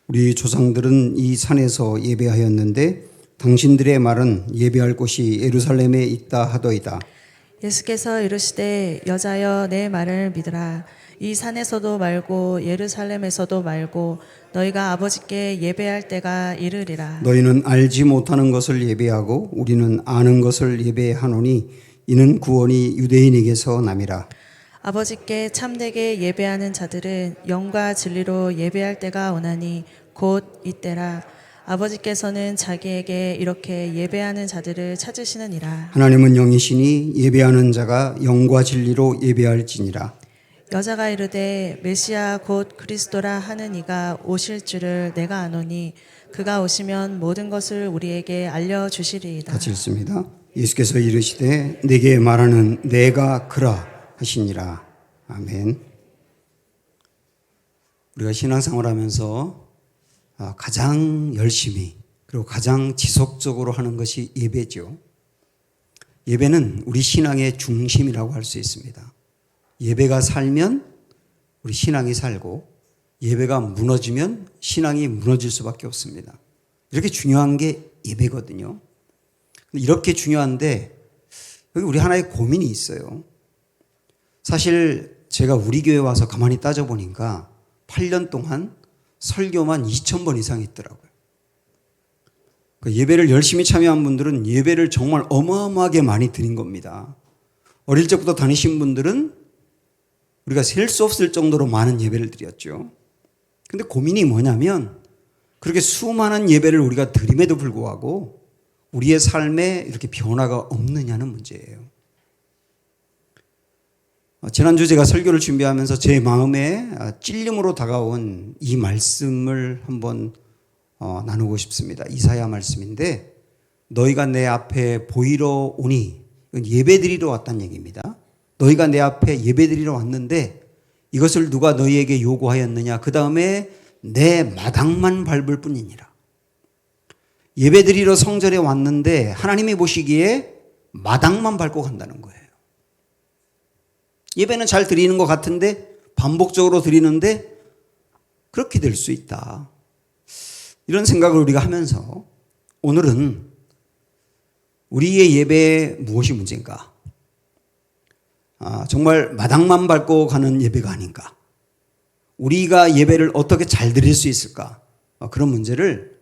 우리 조상들은 이 산에서 예배하였는데 당신들의 말은 예배할 곳이 예루살렘에 있다 하더이다. 예수께서 이르시되 여자여 내 말을 믿으라. 이 산에서도 말고 예루살렘에서도 말고 너희가 아버지께 예배할 때가 이르리라. 너희는 알지 못하는 것을 예배하고 우리는 아는 것을 예배하노니 이는 구원이 유대인에게서 남이라. 아버지께 참되게 예배하는 자들은 영과 진리로 예배할 때가 오나니 곧 이때라. 아버지께서는 자기에게 이렇게 예배하는 자들을 찾으시느니라. 하나님은 영이시니 예배하는 자가 영과 진리로 예배할지니라. 여자가 이르되 메시아 곧 그리스도라 하는 이가 오실 줄을 내가 아노니 그가 오시면 모든 것을 우리에게 알려주시리이다. 같이 읽습니다. 예수께서 이르시되 내게 말하는 내가 그라 하시니라. 아멘. 우리가 신앙생활하면서 가장 열심히 그리고 가장 지속적으로 하는 것이 예배죠. 예배는 우리 신앙의 중심이라고 할 수 있습니다. 예배가 살면 우리 신앙이 살고 예배가 무너지면 신앙이 무너질 수밖에 없습니다. 이렇게 중요한 게 예배거든요. 이렇게 중요한데 여기 우리 하나의 고민이 있어요. 사실 제가 우리 교회 와서 가만히 따져보니까 8년 동안 설교만 2,000번 이상 했더라고요. 예배를 열심히 참여한 분들은 예배를 정말 어마어마하게 많이 드린 겁니다. 어릴 적부터 다니신 분들은 우리가 셀 수 없을 정도로 많은 예배를 드렸죠. 근데 고민이 뭐냐면 그렇게 수많은 예배를 우리가 드림에도 불구하고 우리의 삶에 이렇게 변화가 없느냐는 문제예요. 지난주 제가 설교를 준비하면서 제 마음에 찔림으로 다가온 이 말씀을 한번 나누고 싶습니다. 이사야 말씀인데 너희가 내 앞에 보이러 오니 예배드리러 왔다는 얘기입니다. 너희가 내 앞에 예배드리러 왔는데 이것을 누가 너희에게 요구하였느냐. 그 다음에 내 마당만 밟을 뿐이니라. 예배드리러 성전에 왔는데 하나님이 보시기에 마당만 밟고 간다는 거예요. 예배는 잘 드리는 것 같은데 반복적으로 드리는데 그렇게 될 수 있다. 이런 생각을 우리가 하면서 오늘은 우리의 예배에 무엇이 문제인가? 정말 마당만 밟고 가는 예배가 아닌가? 우리가 예배를 어떻게 잘 드릴 수 있을까? 그런 문제를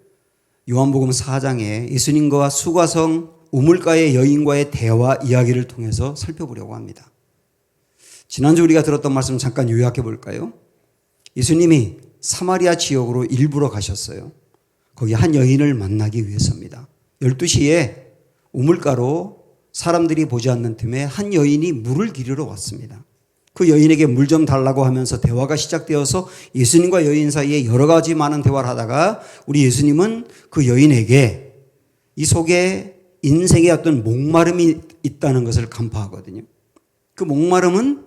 요한복음 4장에 예수님과 수가성 우물가의 여인과의 대화 이야기를 통해서 살펴보려고 합니다. 지난주 우리가 들었던 말씀 잠깐 요약해 볼까요? 예수님이 사마리아 지역으로 일부러 가셨어요. 거기 한 여인을 만나기 위해서입니다. 12시에 우물가로 사람들이 보지 않는 틈에 한 여인이 물을 기르러 왔습니다. 그 여인에게 물 좀 달라고 하면서 대화가 시작되어서 예수님과 여인 사이에 여러 가지 많은 대화를 하다가 우리 예수님은 그 여인에게 이 속에 인생의 어떤 목마름이 있다는 것을 간파하거든요. 그 목마름은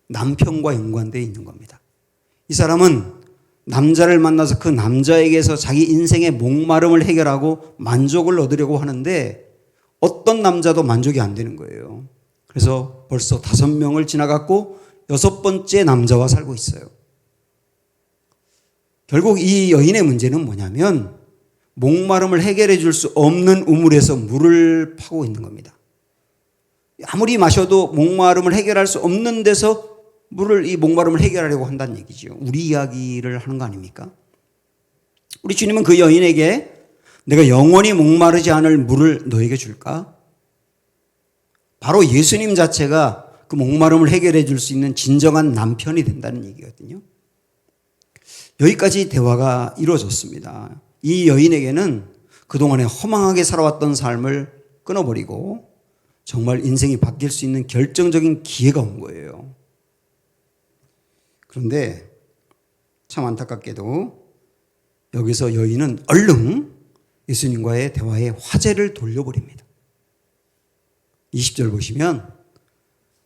남편과 연관되어 있는 겁니다. 이 사람은 남자를 만나서 그 남자에게서 자기 인생의 목마름을 해결하고 만족을 얻으려고 하는데 어떤 남자도 만족이 안 되는 거예요. 그래서 벌써 5명을 지나갔고 6번째 남자와 살고 있어요. 결국 이 여인의 문제는 뭐냐면 목마름을 해결해 줄 수 없는 우물에서 물을 파고 있는 겁니다. 아무리 마셔도 목마름을 해결할 수 없는 데서 이 목마름을 해결하려고 한다는 얘기죠. 우리 이야기를 하는 거 아닙니까? 우리 주님은 그 여인에게 내가 영원히 목마르지 않을 물을 너에게 줄까? 바로 예수님 자체가 그 목마름을 해결해 줄 수 있는 진정한 남편이 된다는 얘기거든요. 여기까지 대화가 이루어졌습니다. 이 여인에게는 그동안에 허망하게 살아왔던 삶을 끊어버리고 정말 인생이 바뀔 수 있는 결정적인 기회가 온 거예요. 그런데 참 안타깝게도 여기서 여인은 얼른 예수님과의 대화에 화제를 돌려버립니다. 20절 보시면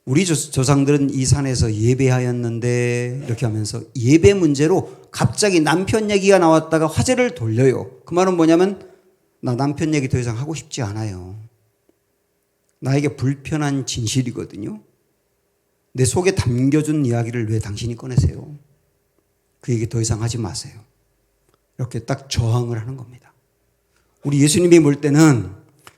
우리 조상들은 이 산에서 예배하였는데 이렇게 하면서 예배 문제로 갑자기 남편 얘기가 나왔다가 화제를 돌려요. 그 말은 뭐냐면 나 남편 얘기 더 이상 하고 싶지 않아요. 나에게 불편한 진실이거든요. 내 속에 담겨준 이야기를 왜 당신이 꺼내세요? 그 얘기 더 이상 하지 마세요. 이렇게 딱 저항을 하는 겁니다. 우리 예수님이 볼 때는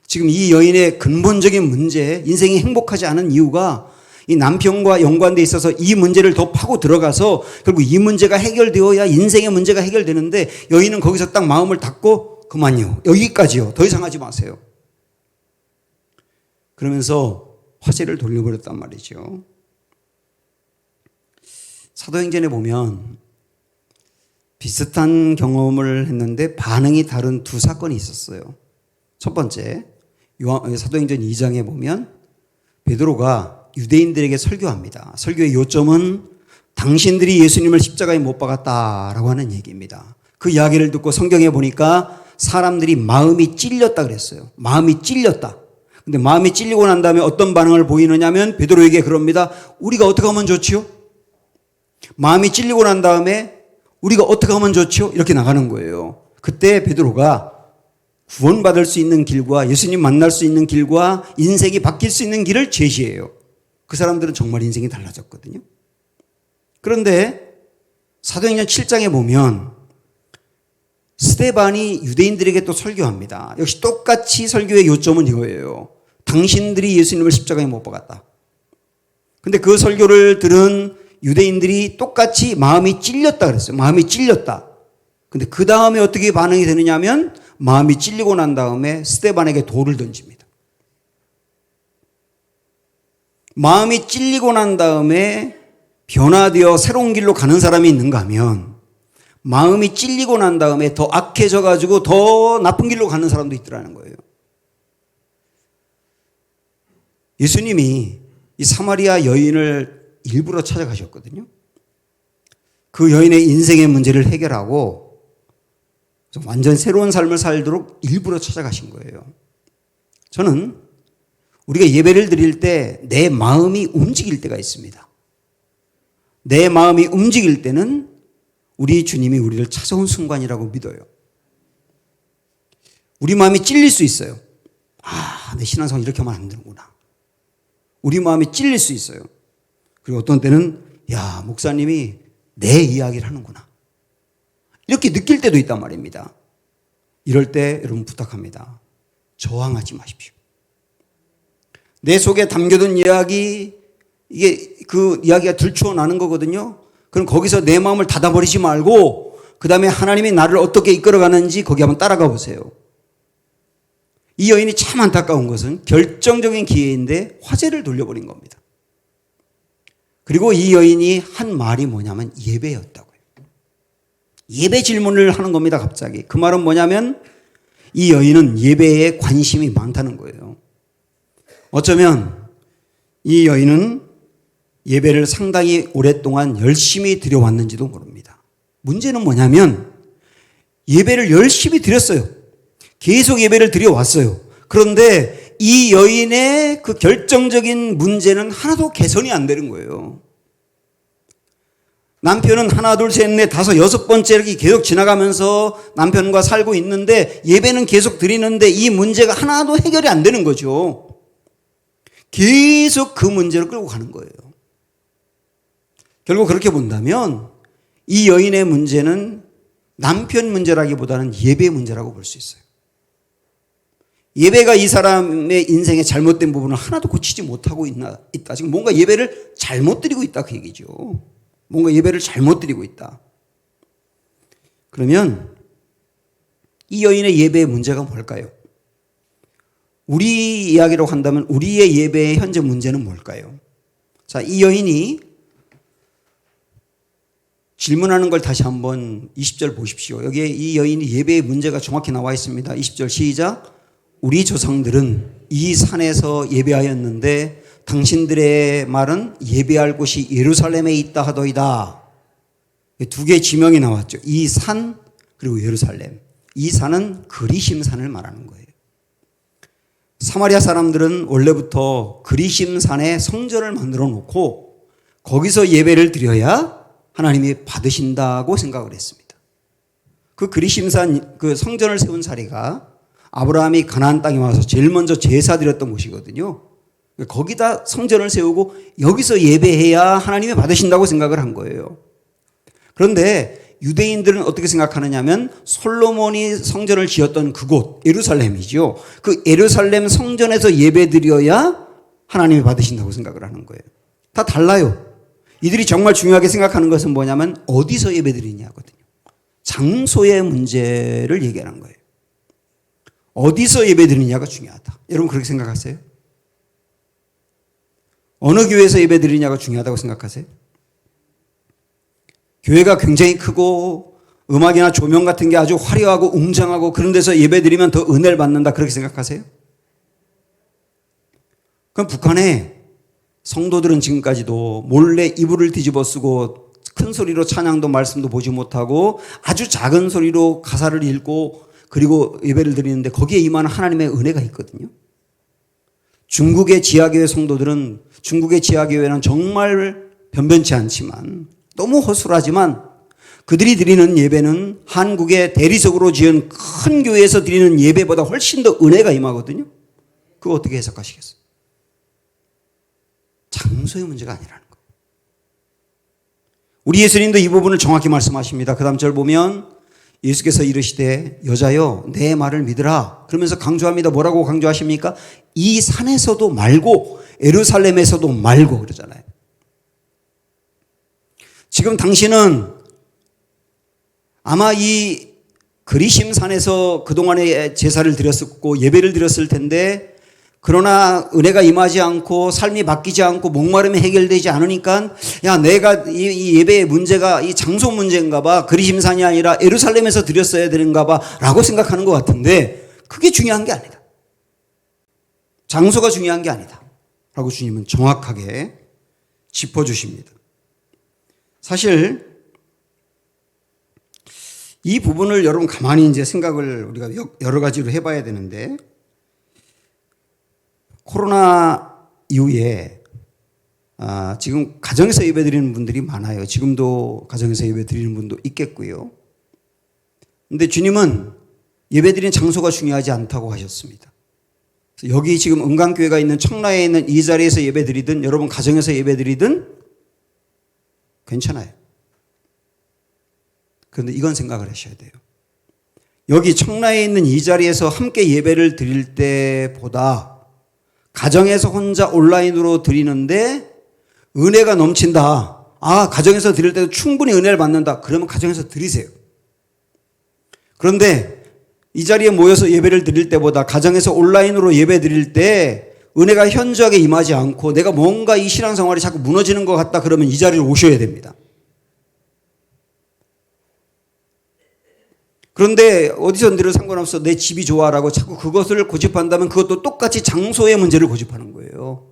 지금 이 여인의 근본적인 문제, 인생이 행복하지 않은 이유가 이 남편과 연관돼 있어서 이 문제를 더 파고 들어가서 결국 이 문제가 해결되어야 인생의 문제가 해결되는데 여인은 거기서 딱 마음을 닫고 그만요. 여기까지요. 더 이상 하지 마세요. 그러면서 화제를 돌려버렸단 말이죠. 사도행전에 보면 비슷한 경험을 했는데 반응이 다른 두 사건이 있었어요. 첫 번째, 사도행전 2장에 보면 베드로가 유대인들에게 설교합니다. 설교의 요점은 당신들이 예수님을 십자가에 못 박았다라고 하는 얘기입니다. 그 이야기를 듣고 성경에 보니까 사람들이 마음이 찔렸다 그랬어요. 마음이 찔렸다. 근데 마음이 찔리고 난 다음에 어떤 반응을 보이느냐면 베드로에게 그럽니다. 우리가 어떻게 하면 좋지요? 마음이 찔리고 난 다음에 우리가 어떻게 하면 좋지요? 이렇게 나가는 거예요. 그때 베드로가 구원받을 수 있는 길과 예수님 만날 수 있는 길과 인생이 바뀔 수 있는 길을 제시해요. 그 사람들은 정말 인생이 달라졌거든요. 그런데 사도행전 7장에 보면 스데반이 유대인들에게 또 설교합니다. 역시 똑같이 설교의 요점은 이거예요. 당신들이 예수님을 십자가에 못 박았다. 근데 그 설교를 들은 유대인들이 똑같이 마음이 찔렸다 그랬어요. 마음이 찔렸다. 근데 그 다음에 어떻게 반응이 되느냐 하면 마음이 찔리고 난 다음에 스데반에게 돌을 던집니다. 마음이 찔리고 난 다음에 변화되어 새로운 길로 가는 사람이 있는가 하면 마음이 찔리고 난 다음에 더 악해져 가지고 더 나쁜 길로 가는 사람도 있더라는 거예요. 예수님이 이 사마리아 여인을 일부러 찾아가셨거든요. 그 여인의 인생의 문제를 해결하고 완전 새로운 삶을 살도록 일부러 찾아가신 거예요. 저는 우리가 예배를 드릴 때 내 마음이 움직일 때가 있습니다. 내 마음이 움직일 때는 우리 주님이 우리를 찾아온 순간이라고 믿어요. 우리 마음이 찔릴 수 있어요. 내 신앙생활 이렇게 하면 안 되는구나. 우리 마음이 찔릴 수 있어요. 그리고 어떤 때는 목사님이 내 이야기를 하는구나. 이렇게 느낄 때도 있단 말입니다. 이럴 때 여러분 부탁합니다. 저항하지 마십시오. 내 속에 담겨둔 이야기, 이게 그 이야기가 들추어 나는 거거든요. 그럼 거기서 내 마음을 닫아버리지 말고 그 다음에 하나님이 나를 어떻게 이끌어가는지 거기 한번 따라가 보세요. 이 여인이 참 안타까운 것은 결정적인 기회인데 화제를 돌려버린 겁니다. 그리고 이 여인이 한 말이 뭐냐면 예배였다고요. 예배 질문을 하는 겁니다. 갑자기. 그 말은 뭐냐면 이 여인은 예배에 관심이 많다는 거예요. 어쩌면 이 여인은 예배를 상당히 오랫동안 열심히 드려왔는지도 모릅니다. 문제는 뭐냐면 예배를 열심히 드렸어요. 계속 예배를 드려왔어요. 그런데 이 여인의 그 결정적인 문제는 하나도 개선이 안 되는 거예요. 남편은 하나, 둘, 셋, 넷, 다섯, 여섯 번째 이렇게 계속 지나가면서 남편과 살고 있는데 예배는 계속 드리는데 이 문제가 하나도 해결이 안 되는 거죠. 계속 그 문제를 끌고 가는 거예요. 결국 그렇게 본다면 이 여인의 문제는 남편 문제라기보다는 예배 문제라고 볼 수 있어요. 예배가 이 사람의 인생의 잘못된 부분을 하나도 고치지 못하고 있다. 지금 뭔가 예배를 잘못 드리고 있다 그 얘기죠. 뭔가 예배를 잘못 드리고 있다. 그러면 이 여인의 예배의 문제가 뭘까요? 우리 이야기로 한다면 우리의 예배의 현재 문제는 뭘까요? 자, 이 여인이 질문하는 걸 다시 한번 20절 보십시오. 여기에 이 여인이 예배의 문제가 정확히 나와 있습니다. 20절 시작. 우리 조상들은 이 산에서 예배하였는데 당신들의 말은 예배할 곳이 예루살렘에 있다 하더이다. 두 개의 지명이 나왔죠. 이 산 그리고 예루살렘. 이 산은 그리심산을 말하는 거예요. 사마리아 사람들은 원래부터 그리심산에 성전을 만들어 놓고 거기서 예배를 드려야 하나님이 받으신다고 생각을 했습니다. 그 그리심산 그 성전을 세운 사례가 아브라함이 가나안 땅에 와서 제일 먼저 제사 드렸던 곳이거든요. 거기다 성전을 세우고 여기서 예배해야 하나님이 받으신다고 생각을 한 거예요. 그런데 유대인들은 어떻게 생각하느냐면 솔로몬이 성전을 지었던 그곳 예루살렘이죠. 그 예루살렘 성전에서 예배드려야 하나님이 받으신다고 생각을 하는 거예요. 다 달라요. 이들이 정말 중요하게 생각하는 것은 뭐냐면 어디서 예배드리냐거든요. 장소의 문제를 얘기하는 거예요. 어디서 예배드리냐가 중요하다. 여러분 그렇게 생각하세요? 어느 교회에서 예배드리냐가 중요하다고 생각하세요? 교회가 굉장히 크고 음악이나 조명 같은 게 아주 화려하고 웅장하고 그런 데서 예배드리면 더 은혜를 받는다 그렇게 생각하세요? 그럼 북한에 성도들은 지금까지도 몰래 이불을 뒤집어 쓰고 큰 소리로 찬양도 말씀도 보지 못하고 아주 작은 소리로 가사를 읽고 그리고 예배를 드리는데 거기에 임하는 하나님의 은혜가 있거든요. 중국의 지하교회 성도들은 중국의 지하교회는 정말 변변치 않지만 너무 허술하지만 그들이 드리는 예배는 한국의 대리석으로 지은 큰 교회에서 드리는 예배보다 훨씬 더 은혜가 임하거든요. 그거 어떻게 해석하시겠어요? 장소의 문제가 아니라는 거예요. 우리 예수님도 이 부분을 정확히 말씀하십니다. 그 다음 절 보면 예수께서 이르시되 여자여 내 말을 믿으라 그러면서 강조합니다. 뭐라고 강조하십니까? 이 산에서도 말고 예루살렘에서도 말고 그러잖아요. 지금 당신은 아마 이 그리심 산에서 그동안에 제사를 드렸었고 예배를 드렸을 텐데 그러나 은혜가 임하지 않고 삶이 바뀌지 않고 목마름이 해결되지 않으니까 야 내가 이 예배의 문제가 이 장소 문제인가 봐 그리심산이 아니라 예루살렘에서 드렸어야 되는가 봐 라고 생각하는 것 같은데 그게 중요한 게 아니다. 장소가 중요한 게 아니다 라고 주님은 정확하게 짚어주십니다. 사실 이 부분을 여러분 가만히 이제 생각을 우리가 여러 가지로 해봐야 되는데 코로나 이후에 지금 가정에서 예배 드리는 분들이 많아요. 지금도 가정에서 예배 드리는 분도 있겠고요. 근데 주님은 예배 드리는 장소가 중요하지 않다고 하셨습니다. 여기 지금 은강교회가 있는 청라에 있는 이 자리에서 예배 드리든 여러분 가정에서 예배 드리든 괜찮아요. 그런데 이건 생각을 하셔야 돼요. 여기 청라에 있는 이 자리에서 함께 예배를 드릴 때보다 가정에서 혼자 온라인으로 드리는데 은혜가 넘친다. 가정에서 드릴 때도 충분히 은혜를 받는다. 그러면 가정에서 드리세요. 그런데 이 자리에 모여서 예배를 드릴 때보다 가정에서 온라인으로 예배 드릴 때 은혜가 현저하게 임하지 않고 내가 뭔가 이 신앙생활이 자꾸 무너지는 것 같다 그러면 이 자리를 오셔야 됩니다. 그런데 어디서 드려도 상관없어 내 집이 좋아라고 자꾸 그것을 고집한다면 그것도 똑같이 장소의 문제를 고집하는 거예요.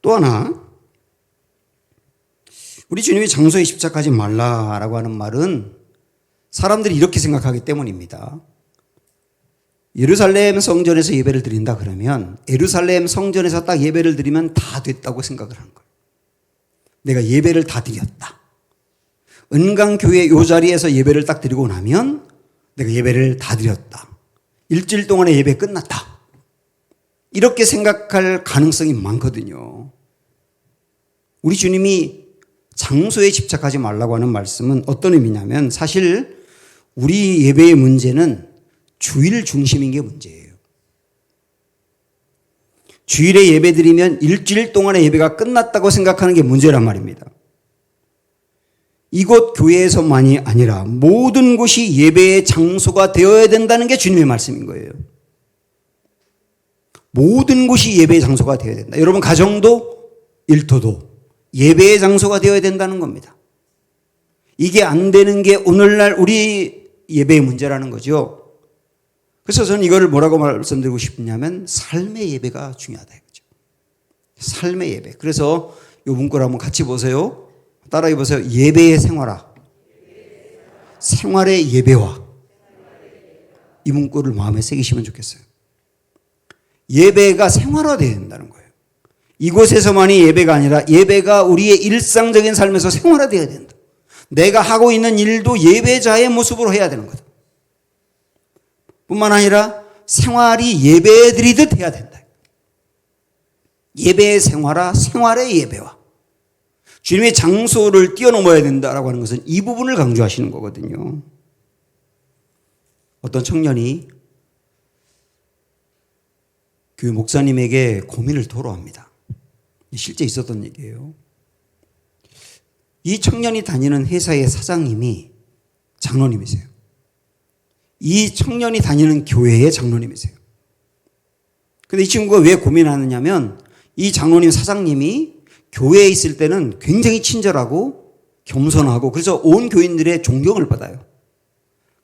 또 하나 우리 주님이 장소에 집착하지 말라라고 하는 말은 사람들이 이렇게 생각하기 때문입니다. 예루살렘 성전에서 예배를 드린다 그러면 예루살렘 성전에서 딱 예배를 드리면 다 됐다고 생각을 하는 거예요. 내가 예배를 다 드렸다. 은강교회 요 자리에서 예배를 딱 드리고 나면 내가 예배를 다 드렸다. 일주일 동안의 예배 끝났다. 이렇게 생각할 가능성이 많거든요. 우리 주님이 장소에 집착하지 말라고 하는 말씀은 어떤 의미냐면 사실 우리 예배의 문제는 주일 중심인 게 문제예요. 주일에 예배 드리면 일주일 동안의 예배가 끝났다고 생각하는 게 문제란 말입니다. 이곳 교회에서만이 아니라 모든 곳이 예배의 장소가 되어야 된다는 게 주님의 말씀인 거예요. 모든 곳이 예배의 장소가 되어야 된다. 여러분 가정도 일터도 예배의 장소가 되어야 된다는 겁니다. 이게 안 되는 게 오늘날 우리 예배의 문제라는 거죠. 그래서 저는 이거를 뭐라고 말씀드리고 싶냐면 삶의 예배가 중요하다 이거죠. 삶의 예배. 그래서 이 문구를 한번 같이 보세요. 따라해 보세요. 예배의 생활화. 생활의 예배화. 이 문구를 마음에 새기시면 좋겠어요. 예배가 생활화되어야 된다는 거예요. 이곳에서만이 예배가 아니라 예배가 우리의 일상적인 삶에서 생활화되어야 된다. 내가 하고 있는 일도 예배자의 모습으로 해야 되는 거다. 뿐만 아니라 생활이 예배드리듯 해야 된다. 예배의 생활화, 생활의 예배화. 주님의 장소를 뛰어넘어야 된다라고 하는 것은 이 부분을 강조하시는 거거든요. 어떤 청년이 교회 목사님에게 고민을 토로합니다. 실제 있었던 얘기예요. 이 청년이 다니는 회사의 사장님이 장로님이세요. 이 청년이 다니는 교회의 장로님이세요. 근데 이 친구가 왜 고민하느냐면 이 장로님 사장님이 교회에 있을 때는 굉장히 친절하고 겸손하고 그래서 온 교인들의 존경을 받아요.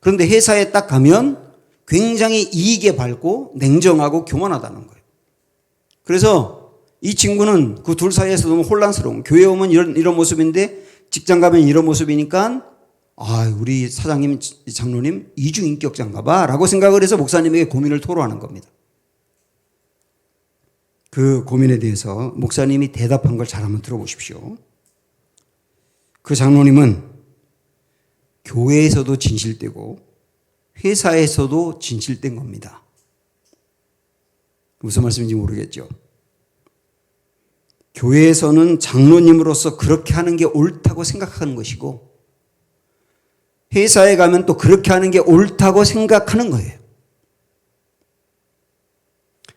그런데 회사에 딱 가면 굉장히 이익에 밝고 냉정하고 교만하다는 거예요. 그래서 이 친구는 그 둘 사이에서 너무 혼란스러운, 교회 오면 이런 모습인데 직장 가면 이런 모습이니까 우리 사장님, 장로님 이중인격자인가 봐 라고 생각을 해서 목사님에게 고민을 토로하는 겁니다. 그 고민에 대해서 목사님이 대답한 걸 잘 한번 들어보십시오. 그 장로님은 교회에서도 진실되고 회사에서도 진실된 겁니다. 무슨 말씀인지 모르겠죠. 교회에서는 장로님으로서 그렇게 하는 게 옳다고 생각하는 것이고 회사에 가면 또 그렇게 하는 게 옳다고 생각하는 거예요.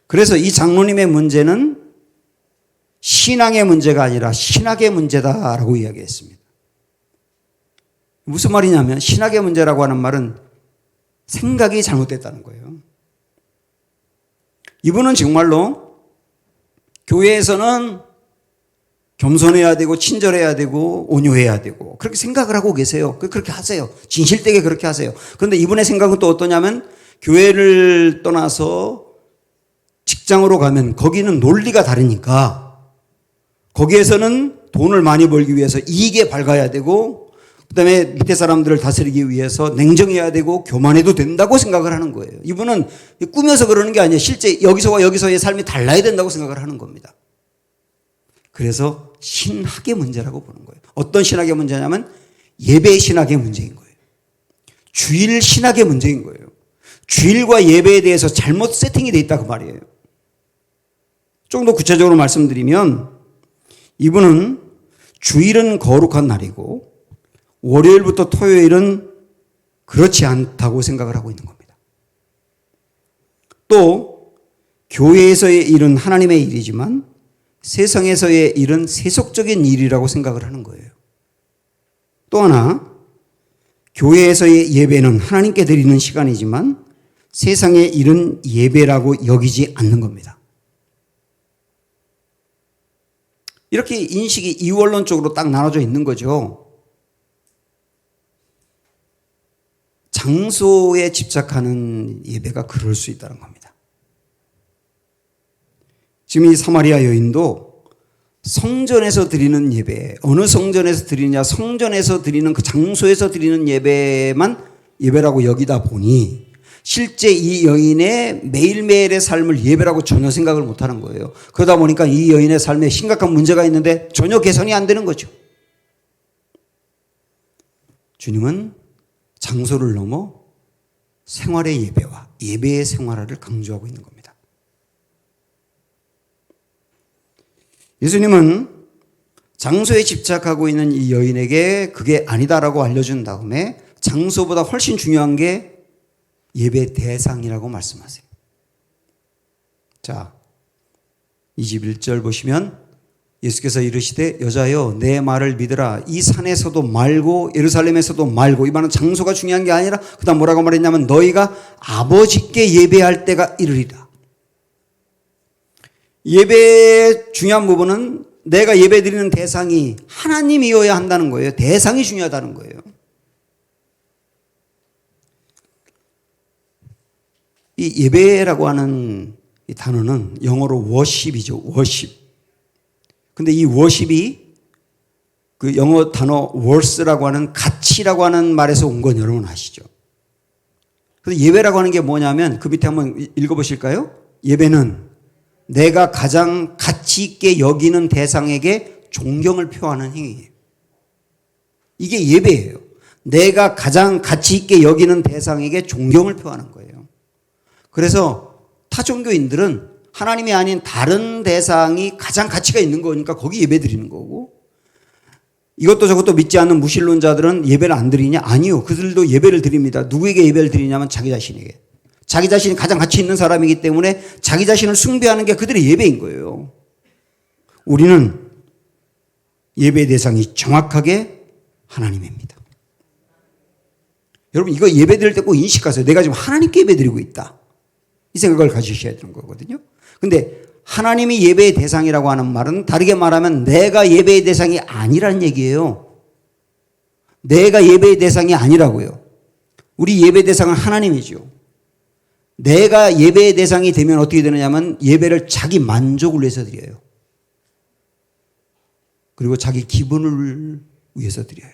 그래서 이 장로님의 문제는 신앙의 문제가 아니라 신학의 문제다라고 이야기했습니다. 무슨 말이냐면 신학의 문제라고 하는 말은 생각이 잘못됐다는 거예요. 이분은 정말로 교회에서는 겸손해야 되고 친절해야 되고 온유해야 되고 그렇게 생각을 하고 계세요. 그렇게 하세요. 진실되게 그렇게 하세요. 그런데 이분의 생각은 또 어떠냐면 교회를 떠나서 직장으로 가면 거기는 논리가 다르니까 거기에서는 돈을 많이 벌기 위해서 이익에 밝아야 되고 그다음에 밑에 사람들을 다스리기 위해서 냉정해야 되고 교만해도 된다고 생각을 하는 거예요. 이분은 꾸며서 그러는 게 아니에요. 실제 여기서와 여기서의 삶이 달라야 된다고 생각을 하는 겁니다. 그래서 신학의 문제라고 보는 거예요. 어떤 신학의 문제냐면 예배 신학의 문제인 거예요. 주일 신학의 문제인 거예요. 주일과 예배에 대해서 잘못 세팅이 돼 있다 그 말이에요. 좀 더 구체적으로 말씀드리면 이분은 주일은 거룩한 날이고 월요일부터 토요일은 그렇지 않다고 생각을 하고 있는 겁니다. 또 교회에서의 일은 하나님의 일이지만 세상에서의 일은 세속적인 일이라고 생각을 하는 거예요. 또 하나 교회에서의 예배는 하나님께 드리는 시간이지만 세상의 일은 예배라고 여기지 않는 겁니다. 이렇게 인식이 이원론적으로 딱 나눠져 있는 거죠. 장소에 집착하는 예배가 그럴 수 있다는 겁니다. 지금 이 사마리아 여인도 성전에서 드리는 예배, 어느 성전에서 드리느냐, 성전에서 드리는 그 장소에서 드리는 예배만 예배라고 여기다 보니 실제 이 여인의 매일매일의 삶을 예배라고 전혀 생각을 못하는 거예요. 그러다 보니까 이 여인의 삶에 심각한 문제가 있는데 전혀 개선이 안 되는 거죠. 주님은 장소를 넘어 생활의 예배와 예배의 생활화를 강조하고 있는 겁니다. 예수님은 장소에 집착하고 있는 이 여인에게 그게 아니다라고 알려준 다음에 장소보다 훨씬 중요한 게 예배 대상이라고 말씀하세요. 자, 21절 보시면 예수께서 이르시되 여자여 내 말을 믿으라. 이 산에서도 말고 예루살렘에서도 말고, 이 말은 장소가 중요한 게 아니라 그 다음 뭐라고 말했냐면 너희가 아버지께 예배할 때가 이르리라. 예배의 중요한 부분은 내가 예배 드리는 대상이 하나님이어야 한다는 거예요. 대상이 중요하다는 거예요. 이 예배라고 하는 이 단어는 영어로 worship이죠. worship. 근데 이 worship이 그 영어 단어 worth라고 하는 가치라고 하는 말에서 온 건 여러분 아시죠? 그래서 예배라고 하는 게 뭐냐면 그 밑에 한번 읽어보실까요? 예배는 내가 가장 가치 있게 여기는 대상에게 존경을 표하는 행위예요. 이게 예배예요. 내가 가장 가치 있게 여기는 대상에게 존경을 표하는 거예요. 그래서 타 종교인들은 하나님이 아닌 다른 대상이 가장 가치가 있는 거니까 거기 예배 드리는 거고, 이것도 저것도 믿지 않는 무신론자들은 예배를 안 드리냐? 아니요. 그들도 예배를 드립니다. 누구에게 예배를 드리냐면 자기 자신에게. 자기 자신이 가장 가치 있는 사람이기 때문에 자기 자신을 숭배하는 게 그들의 예배인 거예요. 우리는 예배 대상이 정확하게 하나님입니다. 여러분 이거 예배 드릴 때 꼭 인식하세요. 내가 지금 하나님께 예배 드리고 있다. 이 생각을 가지셔야 되는 거거든요. 근데 하나님이 예배의 대상이라고 하는 말은 다르게 말하면 내가 예배의 대상이 아니라는 얘기예요. 내가 예배의 대상이 아니라고요. 우리 예배 대상은 하나님이죠. 내가 예배의 대상이 되면 어떻게 되느냐면 예배를 자기 만족을 위해서 드려요. 그리고 자기 기분을 위해서 드려요.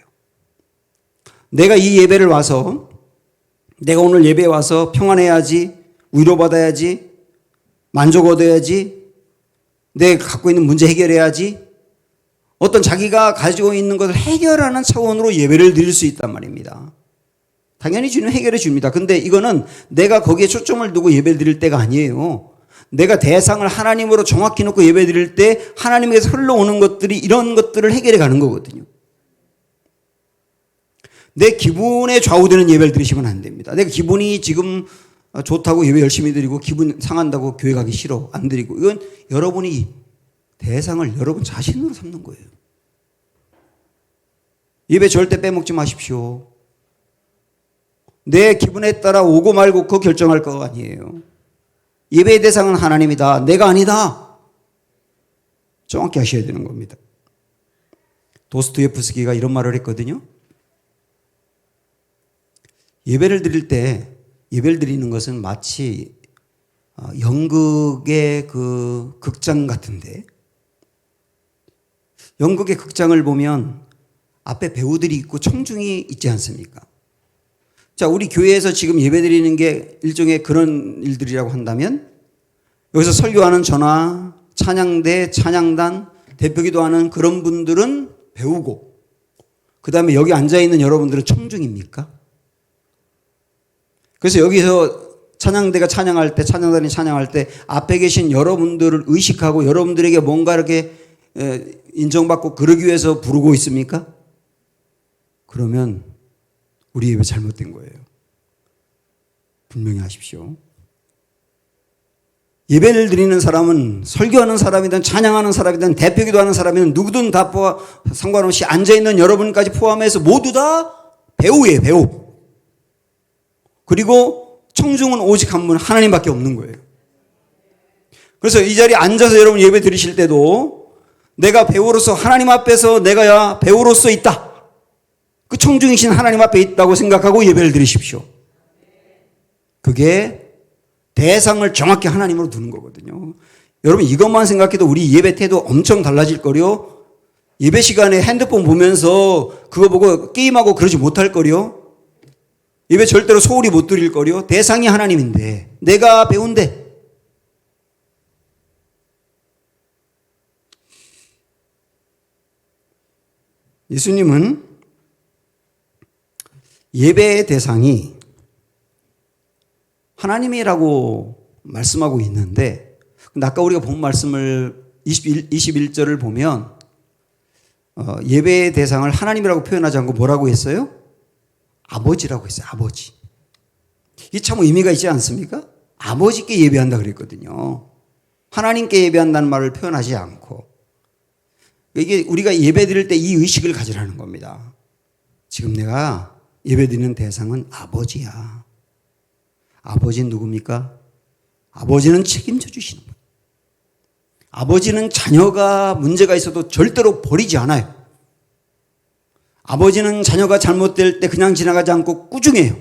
내가 이 예배를 와서 내가 오늘 예배에 와서 평안해야지, 위로받아야지, 만족 얻어야지, 내가 갖고 있는 문제 해결해야지, 어떤 자기가 가지고 있는 것을 해결하는 차원으로 예배를 드릴 수 있단 말입니다. 당연히 주님 해결해 줍니다. 근데 이거는 내가 거기에 초점을 두고 예배 드릴 때가 아니에요. 내가 대상을 하나님으로 정확히 놓고 예배 드릴 때 하나님에게서 흘러오는 것들이 이런 것들을 해결해 가는 거거든요. 내 기분에 좌우되는 예배를 드리시면 안 됩니다. 내가 기분이 지금 좋다고 예배 열심히 드리고 기분 상한다고 교회 가기 싫어 안 드리고, 이건 여러분이 대상을 여러분 자신으로 삼는 거예요. 예배 절대 빼먹지 마십시오. 내 기분에 따라 오고 말고 그거 결정할 거 아니에요. 예배의 대상은 하나님이다. 내가 아니다. 정확히 하셔야 되는 겁니다. 도스토옙스키가 이런 말을 했거든요. 예배를 드릴 때 예배를 드리는 것은 마치 연극의 그 극장 같은데, 연극의 극장을 보면 앞에 배우들이 있고 청중이 있지 않습니까? 자, 우리 교회에서 지금 예배 드리는 게 일종의 그런 일들이라고 한다면, 여기서 설교하는 저나 찬양대, 찬양단, 대표기도하는 그런 분들은 배우고, 그 다음에 여기 앉아있는 여러분들은 청중입니까? 그래서 여기서 찬양대가 찬양할 때, 찬양단이 찬양할 때 앞에 계신 여러분들을 의식하고 여러분들에게 뭔가 이렇게 인정받고 그러기 위해서 부르고 있습니까? 그러면 우리 예배 잘못된 거예요. 분명히 하십시오. 예배를 드리는 사람은 설교하는 사람이든 찬양하는 사람이든 대표기도하는 사람이든 누구든 다 상관없이 앉아있는 여러분까지 포함해서 모두 다 배우예요. 배우. 그리고 청중은 오직 한 분 하나님밖에 없는 거예요. 그래서 이 자리에 앉아서 여러분 예배 드리실 때도 내가 배우로서 하나님 앞에서 내가 배우로서 있다. 그 청중이신 하나님 앞에 있다고 생각하고 예배를 드리십시오. 그게 대상을 정확히 하나님으로 두는 거거든요. 여러분 이것만 생각해도 우리 예배 태도 엄청 달라질 거요. 예배 시간에 핸드폰 보면서 그거 보고 게임하고 그러지 못할 거요. 예배 절대로 소홀히 못 드릴 거요. 대상이 하나님인데 내가 배운데. 예수님은 예배의 대상이 하나님이라고 말씀하고 있는데, 아까 우리가 본 말씀을 21절을 보면 예배의 대상을 하나님이라고 표현하지 않고 뭐라고 했어요? 아버지라고 했어요. 아버지. 이게 참 의미가 있지 않습니까? 아버지께 예배한다 그랬거든요. 하나님께 예배한다는 말을 표현하지 않고. 이게 우리가 예배 드릴 때 이 의식을 가지라는 겁니다. 지금 내가 예배 드리는 대상은 아버지야. 아버지는 누굽니까? 아버지는 책임져 주시는 거예요. 아버지는 자녀가 문제가 있어도 절대로 버리지 않아요. 아버지는 자녀가 잘못될 때 그냥 지나가지 않고 꾸중해요.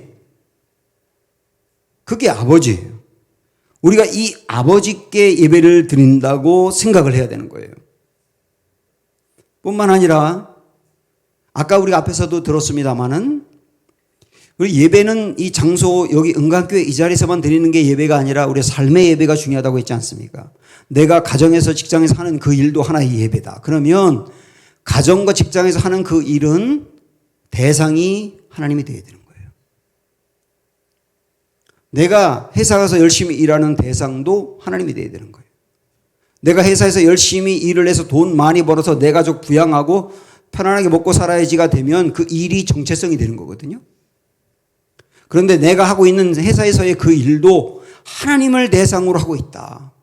그게 아버지예요. 우리가 이 아버지께 예배를 드린다고 생각을 해야 되는 거예요. 뿐만 아니라 아까 우리가 앞에서도 들었습니다마는 우리 예배는 이 장소 여기 은강교회 이 자리에서만 드리는 게 예배가 아니라 우리의 삶의 예배가 중요하다고 했지 않습니까? 내가 가정에서 직장에서 하는 그 일도 하나의 예배다. 그러면 가정과 직장에서 하는 그 일은 대상이 하나님이 되어야 되는 거예요. 내가 회사 가서 열심히 일하는 대상도 하나님이 되어야 되는 거예요. 내가 회사에서 열심히 일을 해서 돈 많이 벌어서 내 가족 부양하고 편안하게 먹고 살아야지가 되면 그 일이 정체성이 되는 거거든요. 그런데 내가 하고 있는 회사에서의 그 일도 하나님을 대상으로 하고 있다.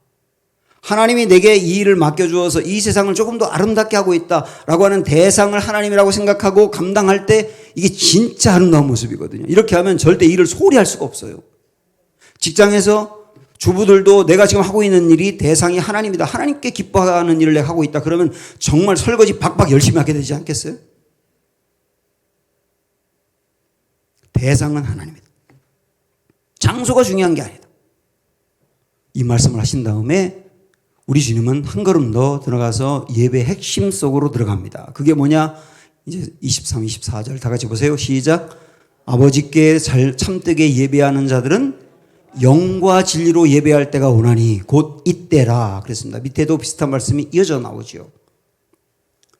하나님이 내게 이 일을 맡겨주어서 이 세상을 조금 더 아름답게 하고 있다라고 하는 대상을 하나님이라고 생각하고 감당할 때 이게 진짜 아름다운 모습이거든요. 이렇게 하면 절대 일을 소홀히 할 수가 없어요. 직장에서 주부들도 내가 지금 하고 있는 일이 대상이 하나님이다. 하나님께 기뻐하는 일을 내가 하고 있다. 그러면 정말 설거지 박박 열심히 하게 되지 않겠어요? 대상은 하나님이다. 장소가 중요한 게 아니다. 이 말씀을 하신 다음에 우리 주님은 한 걸음 더 들어가서 예배 핵심 속으로 들어갑니다. 그게 뭐냐? 이제 23, 24절 다 같이 보세요. 시작. 아버지께 잘 참되게 예배하는 자들은 영과 진리로 예배할 때가 오나니 곧 이때라 그랬습니다. 밑에도 비슷한 말씀이 이어져 나오죠.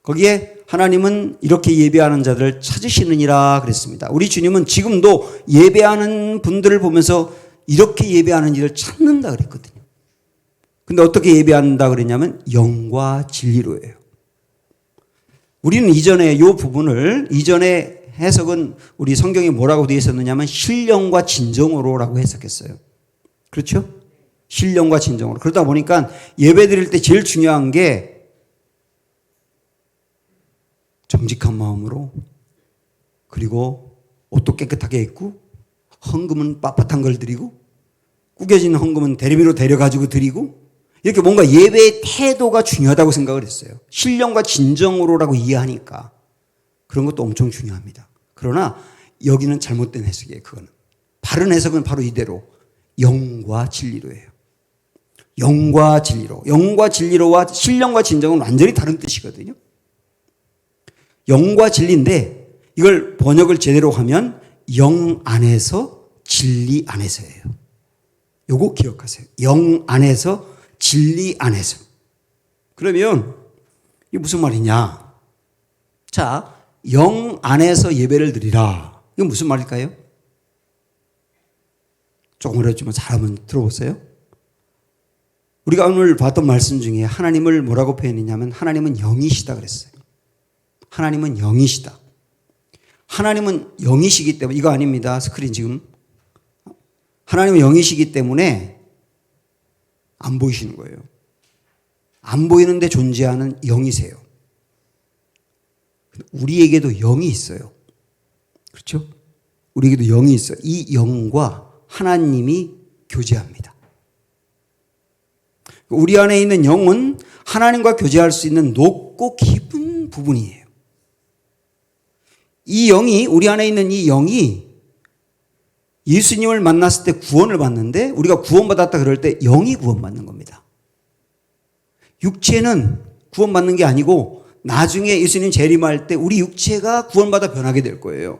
거기에 하나님은 이렇게 예배하는 자들을 찾으시느니라 그랬습니다. 우리 주님은 지금도 예배하는 분들을 보면서 이렇게 예배하는 이를 찾는다 그랬거든요. 근데 어떻게 예배한다 그랬냐면 영과 진리로예요. 우리는 이전에 이 부분을 이전에 해석은 우리 성경에 뭐라고 되어 있었느냐면 신령과 진정으로라고 해석했어요. 그렇죠? 신령과 진정으로. 그러다 보니까 예배 드릴 때 제일 중요한 게 정직한 마음으로, 그리고 옷도 깨끗하게 입고, 헌금은 빳빳한 걸 드리고, 구겨진 헌금은 대리미로 데려가지고 드리고, 이렇게 뭔가 예배의 태도가 중요하다고 생각을 했어요. 신령과 진정으로라고 이해하니까. 그런 것도 엄청 중요합니다. 그러나 여기는 잘못된 해석이에요. 그거는. 바른 해석은 바로 이대로 영과 진리로예요. 영과 진리로. 영과 진리로와 신령과 진정은 완전히 다른 뜻이거든요. 영과 진리인데 이걸 번역을 제대로 하면 영 안에서 진리 안에서예요. 요거 기억하세요. 영 안에서 진리 안에서. 그러면 이게 무슨 말이냐? 자, 영 안에서 예배를 드리라. 이건 무슨 말일까요? 조금 어렵지만 잘 한번 들어보세요. 우리가 오늘 봤던 말씀 중에 하나님을 뭐라고 표현했냐면 하나님은 영이시다 그랬어요. 하나님은 영이시다. 하나님은 영이시기 때문에 이거 아닙니다. 스크린 지금. 하나님은 영이시기 때문에 안 보이시는 거예요. 안 보이는데 존재하는 영이세요. 우리에게도 영이 있어요. 그렇죠? 우리에게도 영이 있어요. 이 영과 하나님이 교제합니다. 우리 안에 있는 영은 하나님과 교제할 수 있는 높고 깊은 부분이에요. 이 영이, 우리 안에 있는 이 영이 예수님을 만났을 때 구원을 받는데 우리가 구원받았다 그럴 때 영이 구원받는 겁니다. 육체는 구원받는 게 아니고 나중에 예수님 재림할 때 우리 육체가 구원받아 변하게 될 거예요.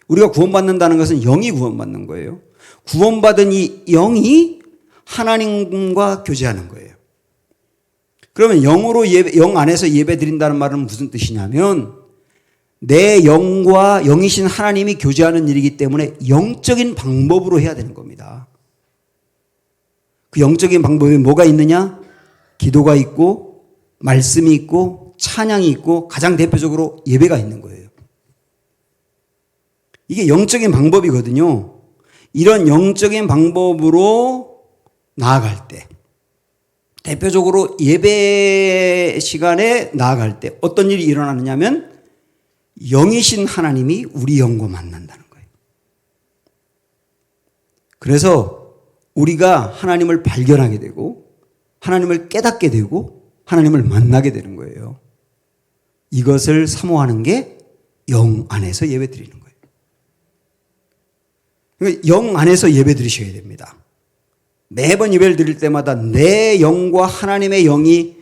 우리가 구원받는다는 것은 영이 구원받는 거예요. 구원받은 이 영이 하나님과 교제하는 거예요. 그러면 영 안에서 예배 드린다는 말은 무슨 뜻이냐면 내 영과 영이신 하나님이 교제하는 일이기 때문에 영적인 방법으로 해야 되는 겁니다. 그 영적인 방법에 뭐가 있느냐? 기도가 있고 말씀이 있고 찬양이 있고 가장 대표적으로 예배가 있는 거예요. 이게 영적인 방법이거든요. 이런 영적인 방법으로 나아갈 때 대표적으로 예배 시간에 나아갈 때 어떤 일이 일어나느냐면 영이신 하나님이 우리 영과 만난다는 거예요. 그래서 우리가 하나님을 발견하게 되고 하나님을 깨닫게 되고 하나님을 만나게 되는 거예요. 이것을 사모하는 게 영 안에서 예배 드리는 거예요. 그러니까 영 안에서 예배 드리셔야 됩니다. 매번 예배를 드릴 때마다 내 영과 하나님의 영이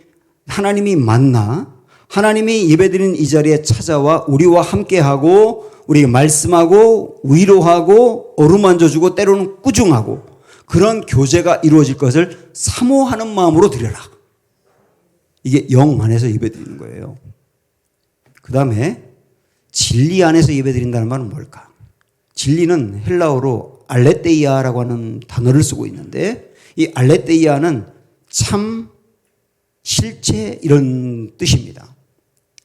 하나님이 만나 하나님이 예배드리는 이 자리에 찾아와 우리와 함께하고 우리에게 말씀하고 위로하고 어루만져주고 때로는 꾸중하고 그런 교제가 이루어질 것을 사모하는 마음으로 드려라. 이게 영 안에서 예배드리는 거예요. 그 다음에 진리 안에서 예배드린다는 말은 뭘까? 진리는 헬라어로 알레테이아라고 하는 단어를 쓰고 있는데 이 알레테이아는 참, 실체 이런 뜻입니다.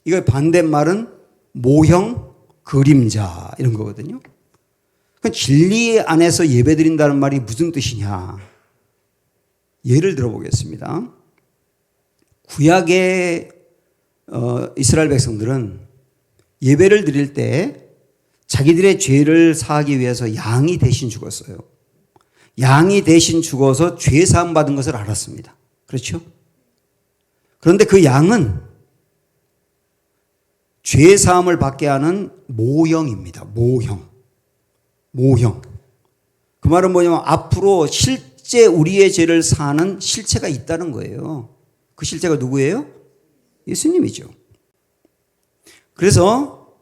이거 반대말은 모형, 그림자 이런 거거든요. 그러니까 진리 안에서 예배드린다는 말이 무슨 뜻이냐. 예를 들어보겠습니다. 구약의 이스라엘 백성들은 예배를 드릴 때 자기들의 죄를 사하기 위해서 양이 대신 죽었어요. 양이 대신 죽어서 죄 사함 받은 것을 알았습니다. 그렇죠? 그런데 그 양은 죄 사함을 받게 하는 모형입니다. 모형. 그 말은 뭐냐면 앞으로 실제 우리의 죄를 사는 실체가 있다는 거예요. 그 실체가 누구예요? 예수님이죠. 그래서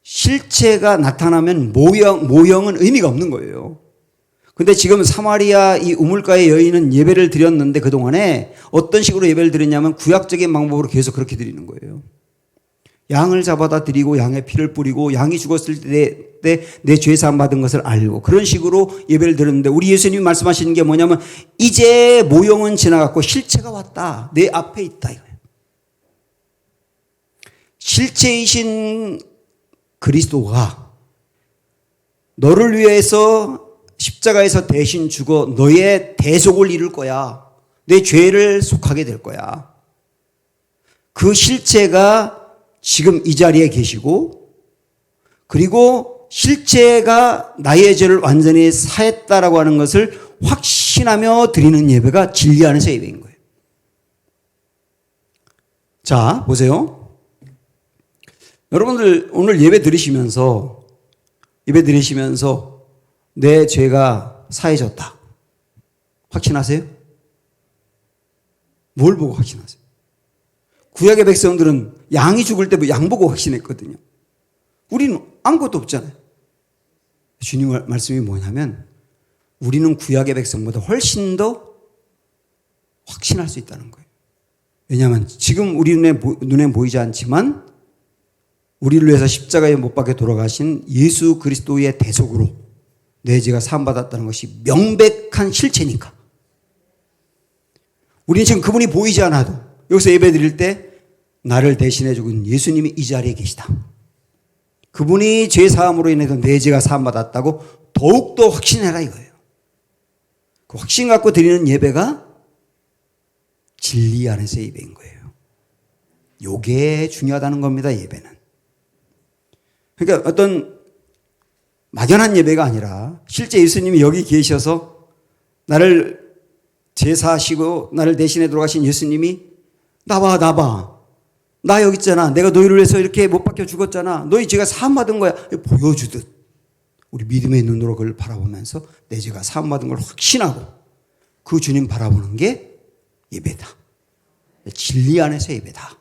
실체가 나타나면 모형은 의미가 없는 거예요. 근데 지금 사마리아 이 우물가의 여인은 예배를 드렸는데 그동안에 어떤 식으로 예배를 드렸냐면 구약적인 방법으로 계속 그렇게 드리는 거예요. 양을 잡아다 드리고 양의 피를 뿌리고 양이 죽었을 때 내 죄 사함 받은 것을 알고 그런 식으로 예배를 드렸는데 우리 예수님이 말씀하시는 게 뭐냐면 이제 모형은 지나갔고 실체가 왔다. 내 앞에 있다 이거예요. 실체이신 그리스도가 너를 위해서 십자가에서 대신 죽어 너의 대속을 이룰 거야. 내 죄를 속하게 될 거야. 그 실체가 지금 이 자리에 계시고 그리고 실체가 나의 죄를 완전히 사했다라고 하는 것을 확신하며 드리는 예배가 진리 안에서 예배인 거예요. 자, 보세요. 여러분들 오늘 예배 드리시면서 내 죄가 사해졌다. 확신하세요? 뭘 보고 확신하세요? 구약의 백성들은 양이 죽을 때 양 보고 확신했거든요. 우리는 아무것도 없잖아요. 주님 말씀이 뭐냐면 우리는 구약의 백성보다 훨씬 더 확신할 수 있다는 거예요. 왜냐하면 지금 우리 눈에 보이지 않지만 우리를 위해서 십자가에 못 박혀 돌아가신 예수 그리스도의 대속으로 내 죄가 사함받았다는 것이 명백한 실체니까. 우리는 지금 그분이 보이지 않아도 여기서 예배 드릴 때 나를 대신해 죽은 예수님이 이 자리에 계시다. 그분이 죄 사함으로 인해서 내 죄가 사함받았다고 더욱더 확신해라 이거예요. 그 확신 갖고 드리는 예배가 진리 안에서의 예배인 거예요. 요게 중요하다는 겁니다. 예배는. 그러니까 어떤 막연한 예배가 아니라 실제 예수님이 여기 계셔서 나를 제사하시고 나를 대신해 들어가신 예수님이 나봐. 나 여기 있잖아. 내가 너희를 위해서 이렇게 못 박혀 죽었잖아. 너희 죄가 사함받은 거야. 보여주듯 우리 믿음의 눈으로 그걸 바라보면서 내 죄가 사함받은 걸 확신하고 그 주님 바라보는 게 예배다. 진리 안에서 예배다.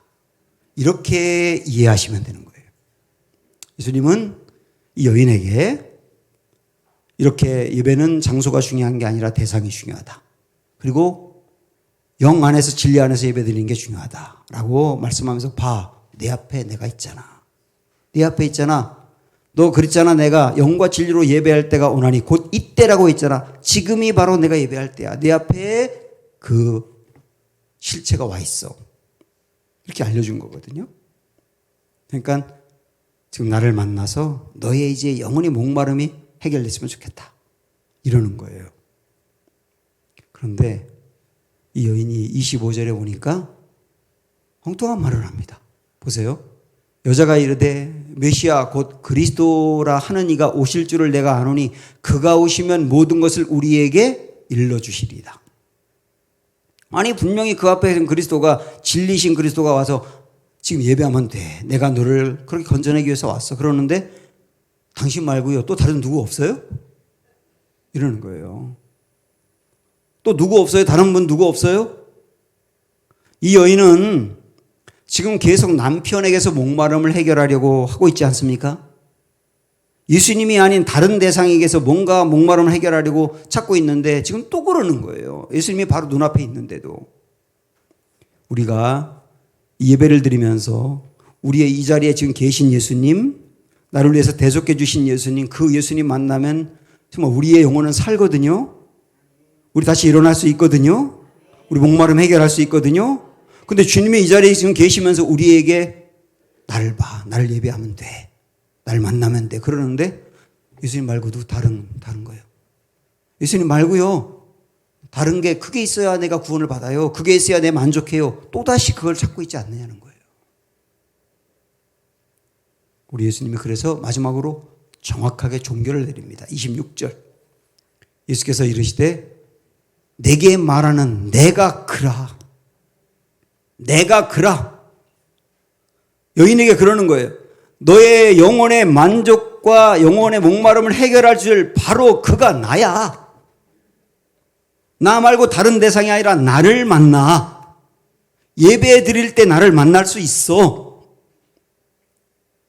이렇게 이해하시면 되는 거예요. 예수님은 이 여인에게 이렇게 예배는 장소가 중요한 게 아니라 대상이 중요하다. 그리고 영 안에서 진리 안에서 예배드리는 게 중요하다라고 말씀하면서 봐. 내 앞에 내가 있잖아. 네 앞에 있잖아. 너 그랬잖아. 내가 영과 진리로 예배할 때가 오나니 곧 이때라고 했잖아. 지금이 바로 내가 예배할 때야. 내 앞에 그 실체가 와 있어. 이렇게 알려준 거거든요. 그러니까 지금 나를 만나서 너의 이제 영혼의 목마름이 해결됐으면 좋겠다. 이러는 거예요. 그런데 이 여인이 25절에 보니까 엉뚱한 말을 합니다. 보세요. 여자가 이르되 메시아 곧 그리스도라 하는 이가 오실 줄을 내가 아노니 그가 오시면 모든 것을 우리에게 일러주시리이다. 아니 분명히 그 앞에 그리스도가 진리신 그리스도가 와서 지금 예배하면 돼. 내가 너를 그렇게 건져내기 위해서 왔어. 그러는데 당신 말고요. 또 다른 누구 없어요? 이러는 거예요. 또 누구 없어요? 다른 분 누구 없어요? 이 여인은 지금 계속 남편에게서 목마름을 해결하려고 하고 있지 않습니까? 예수님이 아닌 다른 대상에게서 뭔가 목마름을 해결하려고 찾고 있는데 지금 또 그러는 거예요. 예수님이 바로 눈앞에 있는데도. 우리가 예배를 드리면서 우리의 이 자리에 지금 계신 예수님, 나를 위해서 대속해 주신 예수님, 그 예수님 만나면 정말 우리의 영혼은 살거든요. 우리 다시 일어날 수 있거든요. 우리 목마름 해결할 수 있거든요. 근데 주님이 이 자리에 지금 계시면서 우리에게 나를 봐. 나를 예배하면 돼. 나를 만나면 돼. 그러는데 예수님 말고도 다른 거예요. 예수님 말고요. 다른 게 그게 있어야 내가 구원을 받아요. 그게 있어야 내 만족해요. 또다시 그걸 찾고 있지 않느냐는 거예요. 우리 예수님이 그래서 마지막으로 정확하게 종교를 내립니다. 26절. 예수께서 이르시되 내게 말하는 내가 그라. 내가 그라. 여인에게 그러는 거예요. 너의 영혼의 만족과 영혼의 목마름을 해결할 줄 바로 그가 나야. 나 말고 다른 대상이 아니라 나를 만나. 예배 드릴 때 나를 만날 수 있어.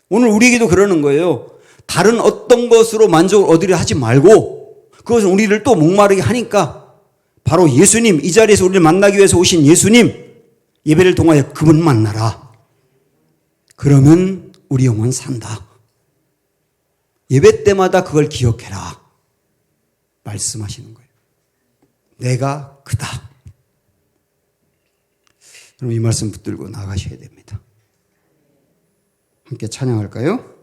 오늘 우리에게도 그러는 거예요. 다른 어떤 것으로 만족을 얻으려 하지 말고 그것은 우리를 또 목마르게 하니까 바로 예수님, 이 자리에서 우리를 만나기 위해서 오신 예수님, 예배를 통하여 그분 만나라. 그러면 우리 영혼 산다. 예배 때마다 그걸 기억해라. 말씀하시는 거예요. 내가 그다. 그럼 이 말씀 붙들고 나가셔야 됩니다. 함께 찬양할까요?